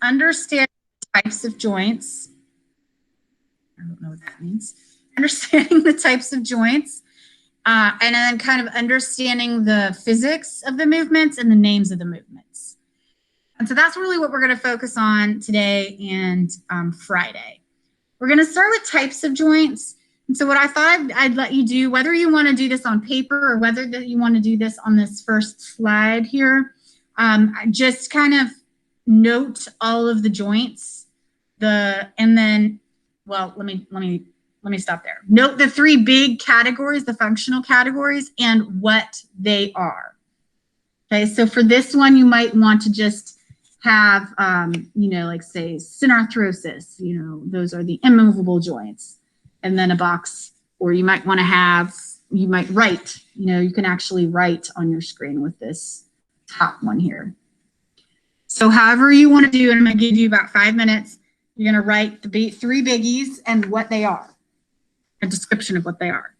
understanding types of joints. I don't know what that means. Understanding the types of joints, and then kind of understanding the physics of the movements and the names of the movements. And so that's really what we're going to focus on today and Friday. We're going to start with types of joints. And so what I thought I'd let you do, whether you want to do this on paper or whether you want to do this on this first slide here, just kind of note all of the joints. And then, well, let me stop there. Note the three big categories, the functional categories, and what they are. Okay, so for this one, you might want to just have, like say synarthrosis, those are the immovable joints, and then a box, or you might want to have, you might write, you can actually write on your screen with this top one here. So however you want to do it, I'm going to give you about 5 minutes. You're going to write the three biggies and what they are, a description of what they are.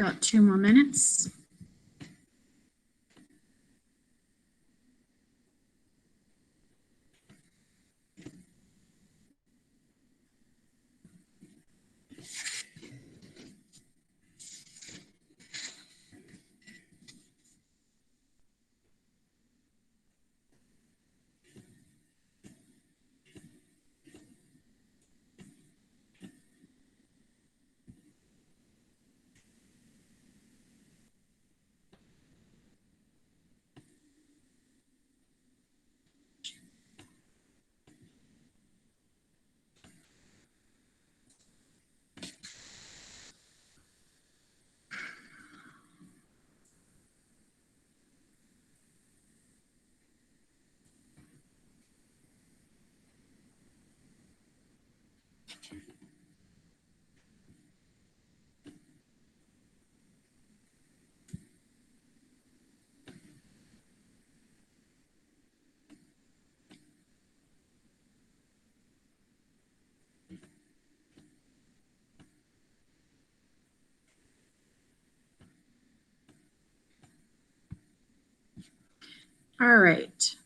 About 2 more minutes. All right.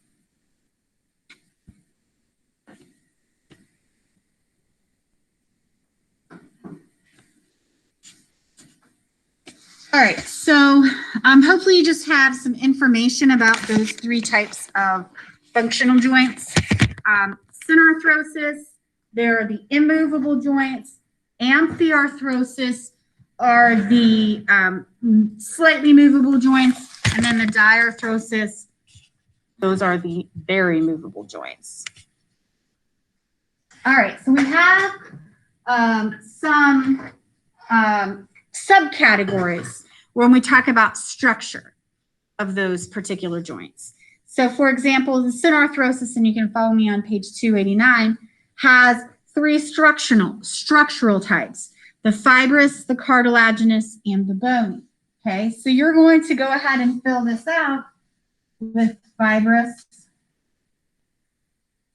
All right, so hopefully you just have some information about those three types of functional joints. Synarthrosis, there are the immovable joints. Amphiarthrosis are the slightly movable joints. And then the diarthrosis, those are the very movable joints. All right, so we have some subcategories when we talk about structure of those particular joints. So for example, the synarthrosis, and you can follow me on page 289, has three structural types: the fibrous, the cartilaginous, and the bony. Okay, so you're going to go ahead and fill this out with fibrous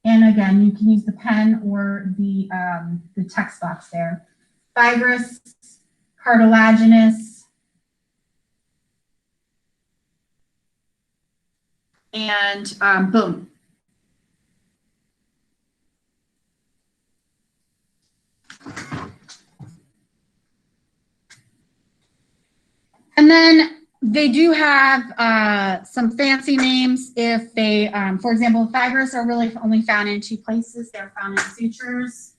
And again, you can use the pen or the text box there. Fibrous, cartilaginous, and bone. And then they do have some fancy names if they, for example, fibers are really only found in two places. They're found in sutures,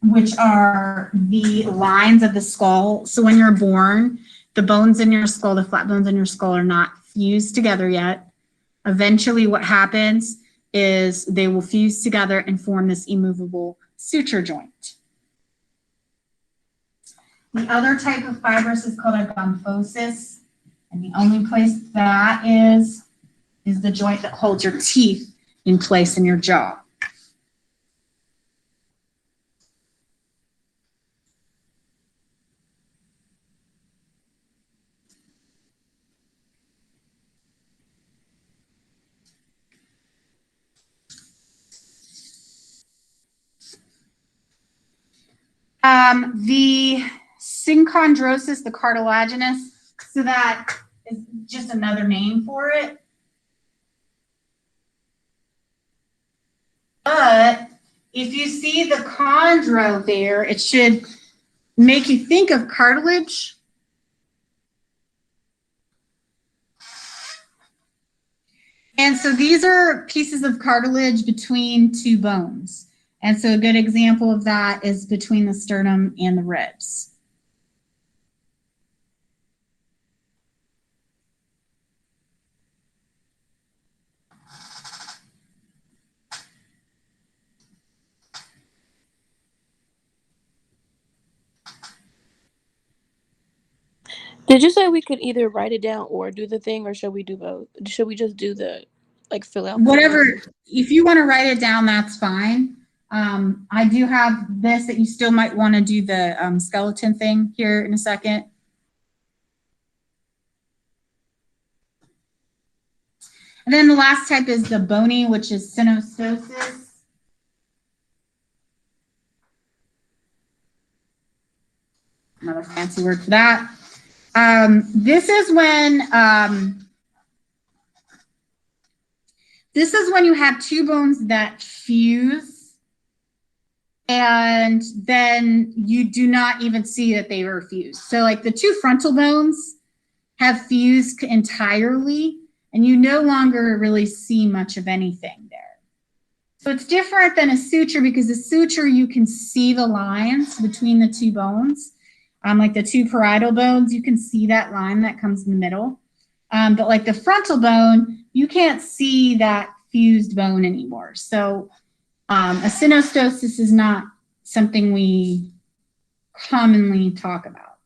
which are the lines of the skull. So when you're born, the bones in your skull, the flat bones in your skull are not fused together yet. Eventually what happens is they will fuse together and form this immovable suture joint. The other type of fibrous is called a gomphosis, and the only place that is the joint that holds your teeth in place in your jaw. The synchondrosis, the cartilaginous, so that is just another name for it. But if you see the chondro there, it should make you think of cartilage. And so these are pieces of cartilage between two bones. And so a good example of that is between the sternum and the ribs. Did you say we could either write it down or do the thing, or should we do both? Should we just do the, like, fill out? Whatever, if you want to write it down, that's fine. I do have this that you still might want to do the skeleton thing here in a second. And then the last type is the bony, which is synostosis. Another fancy word for that. This is when you have two bones that fuse, and then you do not even see that they were fused. So like the two frontal bones have fused entirely, and you no longer really see much of anything there. So it's different than a suture, because a suture, you can see the lines between the two bones. Like the two parietal bones, you can see that line that comes in the middle. But like the frontal bone, you can't see that fused bone anymore. So a synostosis is not something we commonly talk about.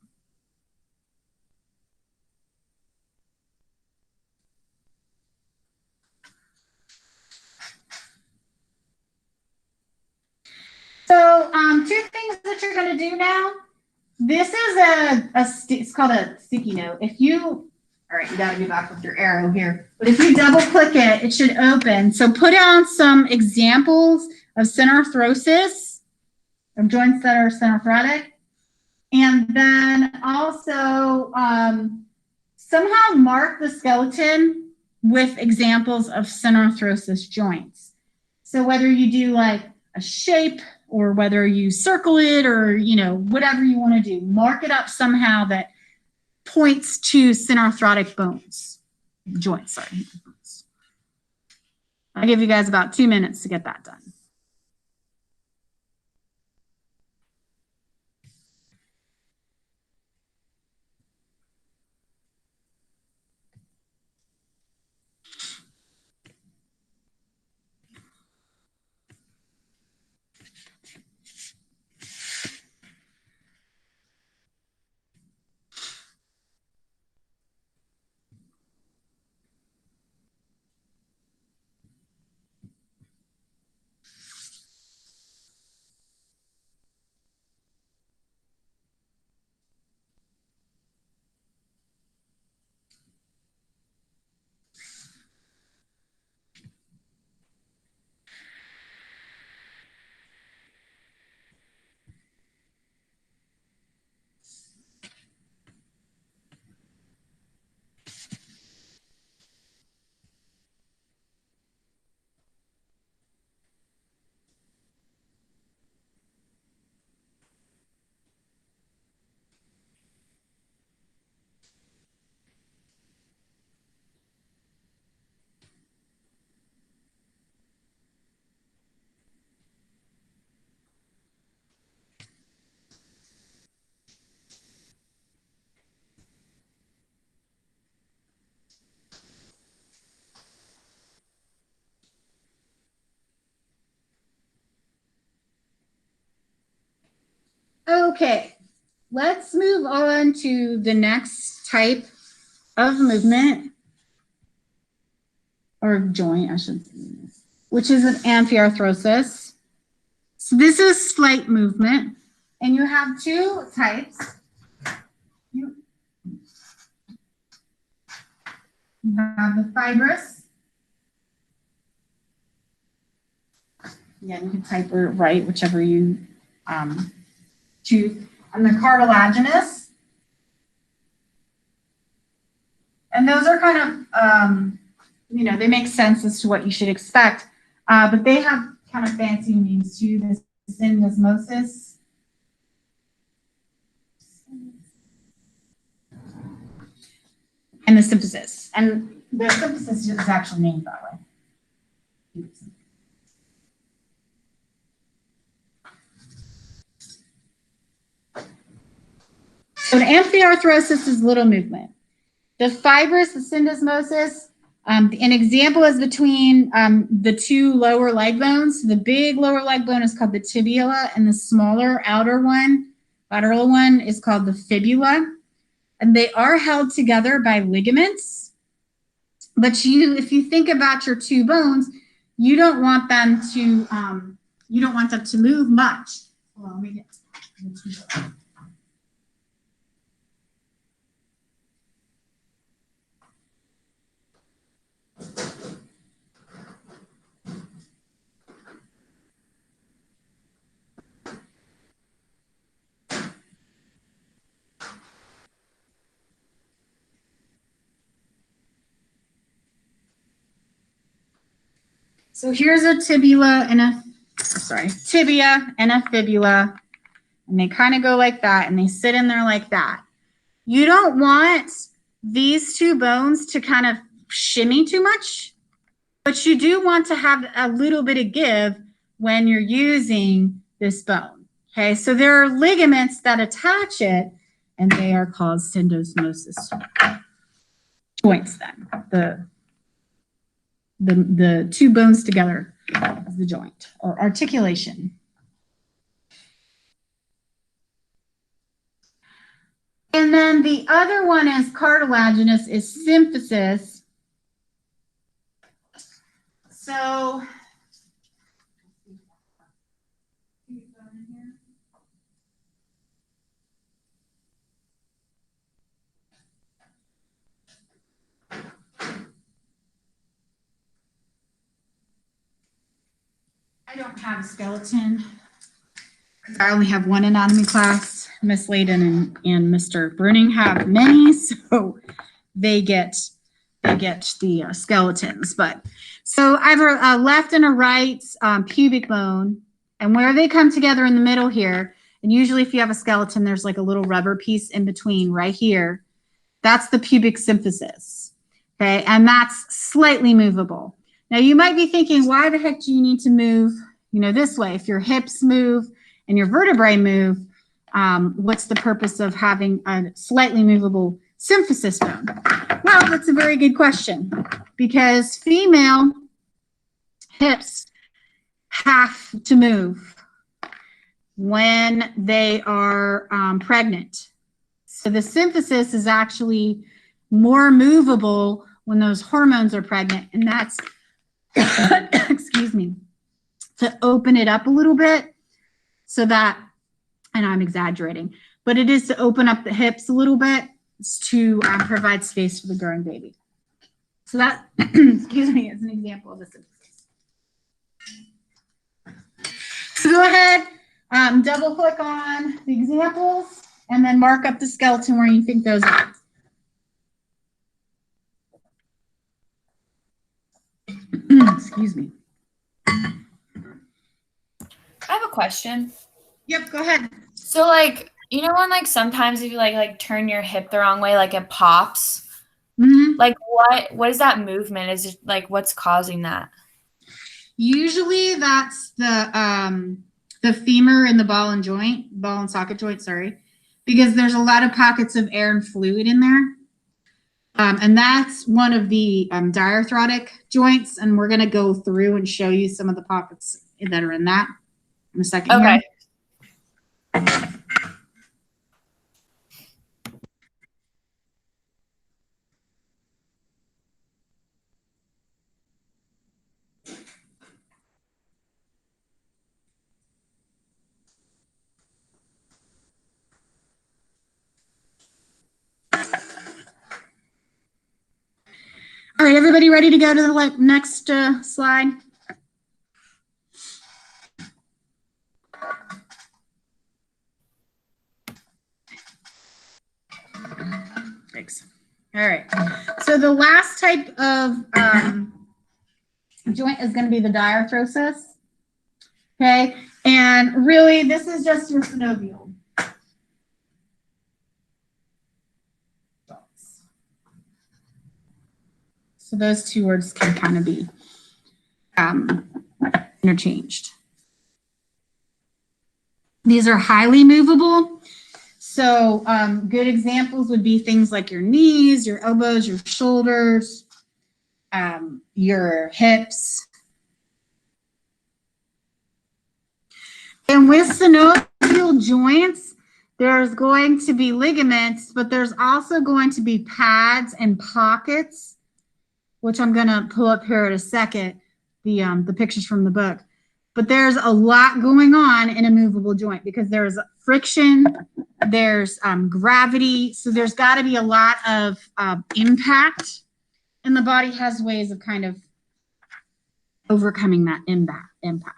So two things that you're going to do now. This is it's called a sticky note. If you, all right, you got to go back with your arrow here. But if you double click it, it should open. So put on some examples of synarthrosis, of joints that are synarthrotic. And then also somehow mark the skeleton with examples of synarthrosis joints. So whether you do like a shape, or whether you circle it, or whatever you want to do, mark it up somehow that points to synarthrotic joints. Sorry. I'll give you guys about 2 minutes to get that done. Okay, let's move on to the next type of movement or joint, I should say, which is an amphiarthrosis. So this is slight movement, and you have two types. You have the fibrous. Yeah, you can type or write, whichever you choose. And the cartilaginous. And those are kind of, they make sense as to what you should expect. But they have kind of fancy names too. The syndesmosis. And the symphysis. And the symphysis is actually named that way. So an amphiarthrosis is little movement. The fibrous, the syndesmosis, an example is between the two lower leg bones. The big lower leg bone is called the tibia, and the smaller outer one, lateral one, is called the fibula. And they are held together by ligaments. But if you think about your two bones, you don't want them to move much. Well, let me get So here's a tibia and a fibula, and they kind of go like that, and they sit in there like that. You don't want these two bones to kind of shimmy too much, but you do want to have a little bit of give when you're using this bone. Okay, so there are ligaments that attach it, and they are called syndesmosis joints then. The two bones together is the joint or articulation. And then the other one is cartilaginous, is symphysis. So I don't have a skeleton. I only have one anatomy class. Miss Layden and Mr. Bruning have many, so they get the skeletons. But so I have a left and a right pubic bone, and where they come together in the middle here, and usually if you have a skeleton, there's like a little rubber piece in between right here. That's the pubic symphysis, okay? And that's slightly movable. Now you might be thinking, why the heck do you need to move, this way? If your hips move and your vertebrae move, what's the purpose of having a slightly movable symphysis bone? Well, that's a very good question, because female hips have to move when they are pregnant. So the symphysis is actually more movable when those hormones are pregnant, and that's, excuse me, to open it up a little bit so that, and I'm exaggerating, but it is to open up the hips a little bit to provide space for the growing baby. So that, excuse me, is an example of a symphysis. So go ahead, double click on the examples, and then mark up the skeleton where you think those are. Excuse me. I have a question. Yep, go ahead. So like, when sometimes if you like turn your hip the wrong way, like it pops. Mm-hmm. Like what is that movement? Is it like what's causing that? Usually that's the femur and the ball and socket joint, sorry, because there's a lot of pockets of air and fluid in there. And that's one of the diarthrotic joints, and we're going to go through and show you some of the pockets that are in that in a second. Okay. Here. everybody ready to go to the next slide? Thanks. All right. So the last type of joint is going to be the diarthrosis. Okay. And really, this is just your synovial. So those two words can kind of be interchanged. These are highly movable. So good examples would be things like your knees, your elbows, your shoulders, your hips. And with synovial joints, there's going to be ligaments, but there's also going to be pads and pockets, which I'm going to pull up here in a second, the pictures from the book. But there's a lot going on in a movable joint because there's friction, there's gravity, so there's got to be a lot of impact, and the body has ways of kind of overcoming that impact.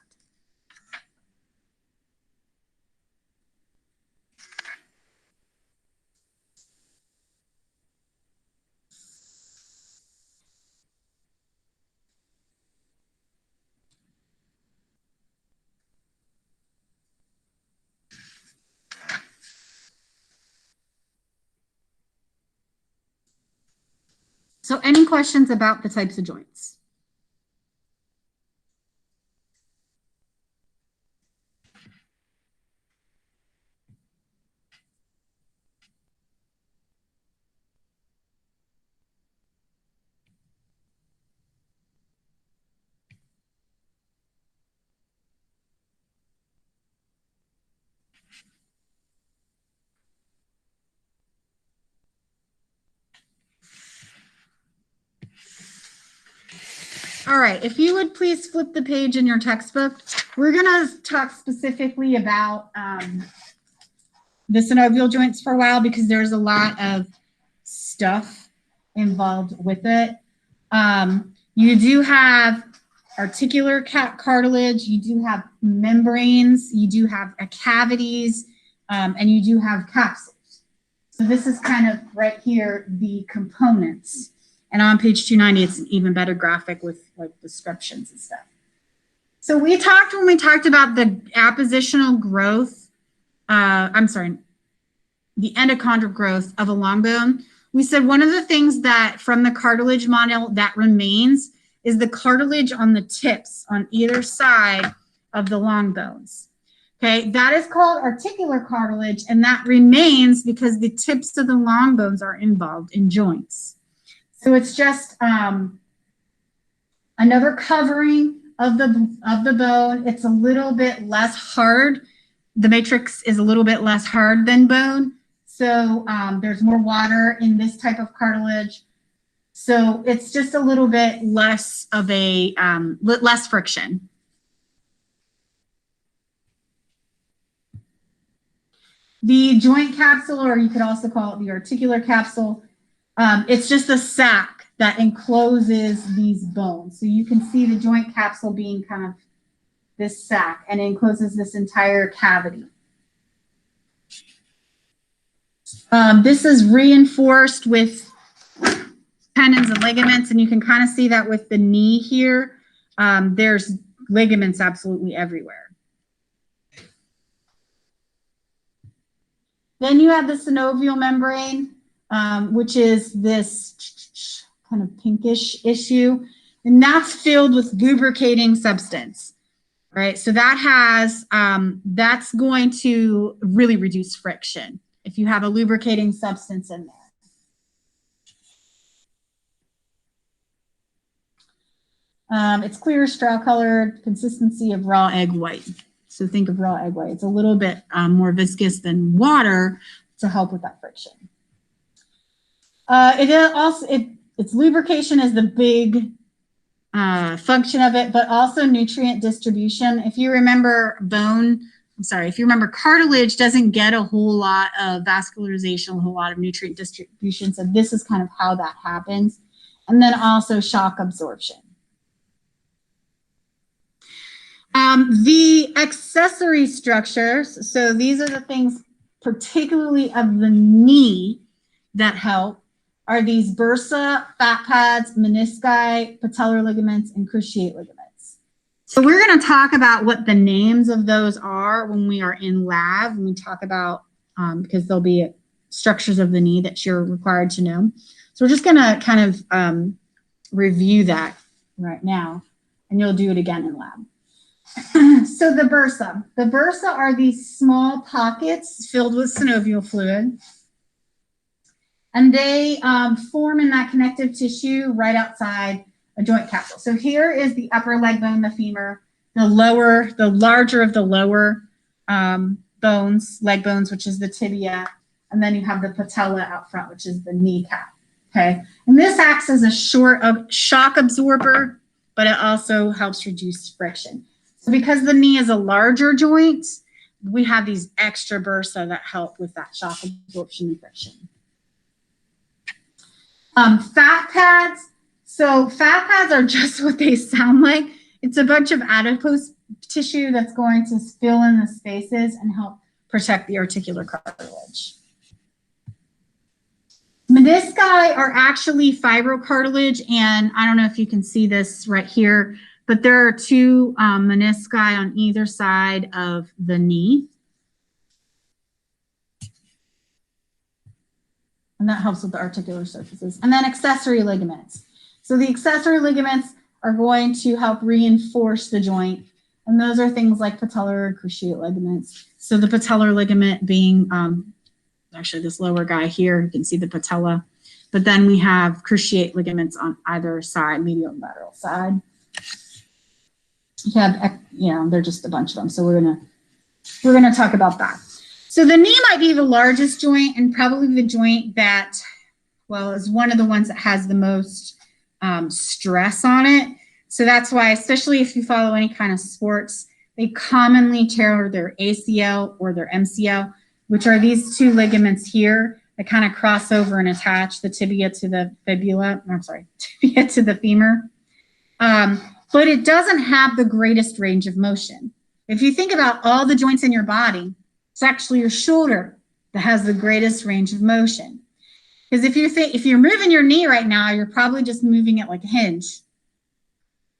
So any questions about the types of joints? All right, if you would please flip the page in your textbook, we're going to talk specifically about the synovial joints for a while because there's a lot of stuff involved with it. You do have articular cartilage, you do have membranes, you do have cavities, and you do have capsules. So this is kind of right here, the components. And on page 290, it's an even better graphic with like descriptions and stuff. So we talked when we talked about the appositional growth, the endochondral growth of a long bone. We said one of the things that from the cartilage model that remains is the cartilage on the tips on either side of the long bones. Okay, that is called articular cartilage, and that remains because the tips of the long bones are involved in joints. So it's just another covering of the bone. It's a little bit less hard. The matrix is a little bit less hard than bone. So there's more water in this type of cartilage. So it's just a little bit less of a, less friction. The joint capsule, or you could also call it the articular capsule, it's just a sac that encloses these bones. So you can see the joint capsule being kind of this sac and encloses this entire cavity. This is reinforced with tendons and ligaments, and you can kind of see that with the knee here. There's ligaments absolutely everywhere. Then you have the synovial membrane, which is this kind of pinkish issue, and that's filled with lubricating substance, right? So that has, that's going to really reduce friction if you have a lubricating substance in there. It's clear, straw colored, consistency of raw egg white. So think of raw egg white. It's a little bit more viscous than water to help with that friction. Its lubrication is the big function of it, but also nutrient distribution. If you remember if you remember cartilage doesn't get a whole lot of vascularization, a whole lot of nutrient distribution. So this is kind of how that happens. and then also shock absorption. The accessory structures, so these are the things particularly of the knee that help, are these bursa, fat pads, menisci, patellar ligaments, and cruciate ligaments. So we're going to talk about what the names of those are when we are in lab, when we talk about, because there'll be structures of the knee that you're required to know. So we're just going to kind of review that right now, and you'll do it again in lab. So the bursa. The bursa are these small pockets filled with synovial fluid. And they form in that connective tissue right outside a joint capsule. So here is the upper leg bone, the femur, the larger of the lower bones, leg bones, which is the tibia. And then you have the patella out front, which is the kneecap. Okay. And this acts as a shock absorber, but it also helps reduce friction. So because the knee is a larger joint, we have these extra bursa that help with that shock absorption and friction. Fat pads. So fat pads are just what they sound like. It's a bunch of adipose tissue that's going to fill in the spaces and help protect the articular cartilage. Menisci are actually fibrocartilage, and I don't know if you can see this right here, but there are two menisci on either side of the knee. And that helps with the articular surfaces. And then accessory ligaments. So the accessory ligaments are going to help reinforce the joint. And those are things like patellar and cruciate ligaments. So the patellar ligament being actually this lower guy here, you can see the patella. But then we have cruciate ligaments on either side, medial and lateral side. You have, they're just a bunch of them. So we're gonna talk about that. So the knee might be the largest joint and probably the joint that, well, is one of the ones that has the most stress on it. So that's why, especially if you follow any kind of sports, they commonly tear their ACL or their MCL, which are these two ligaments here that kind of cross over and attach the tibia to the fibula. I'm sorry, tibia to the femur. But it doesn't have the greatest range of motion. If you think about all the joints in your body, it's actually your shoulder that has the greatest range of motion. Because if you're moving your knee right now, you're probably just moving it like a hinge.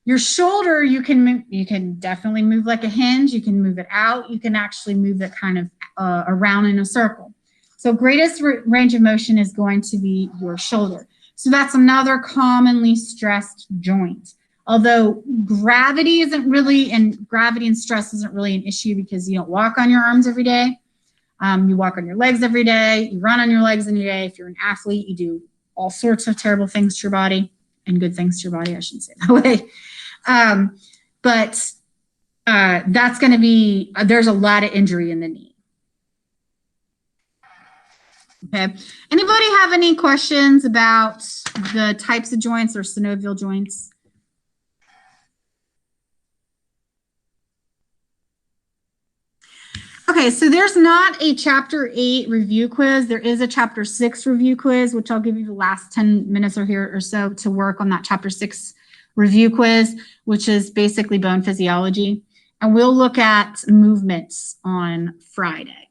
Your shoulder, you can definitely move like a hinge. You can move it out. You can actually move it kind of around in a circle. So greatest range of motion is going to be your shoulder. So that's another commonly stressed joint. Although gravity and stress isn't really an issue because you don't walk on your arms every day. You walk on your legs every day. You run on your legs every day. If you're an athlete, you do all sorts of terrible things to your body and good things to your body. I shouldn't say it that way. That's going to be, there's a lot of injury in the knee. Okay. Anybody have any questions about the types of joints or synovial joints? Okay, so there's not a chapter 8 review quiz. There is a chapter 6 review quiz, which I'll give you the last 10 minutes or so to work on that chapter 6 review quiz, which is basically bone physiology. And we'll look at movements on Friday.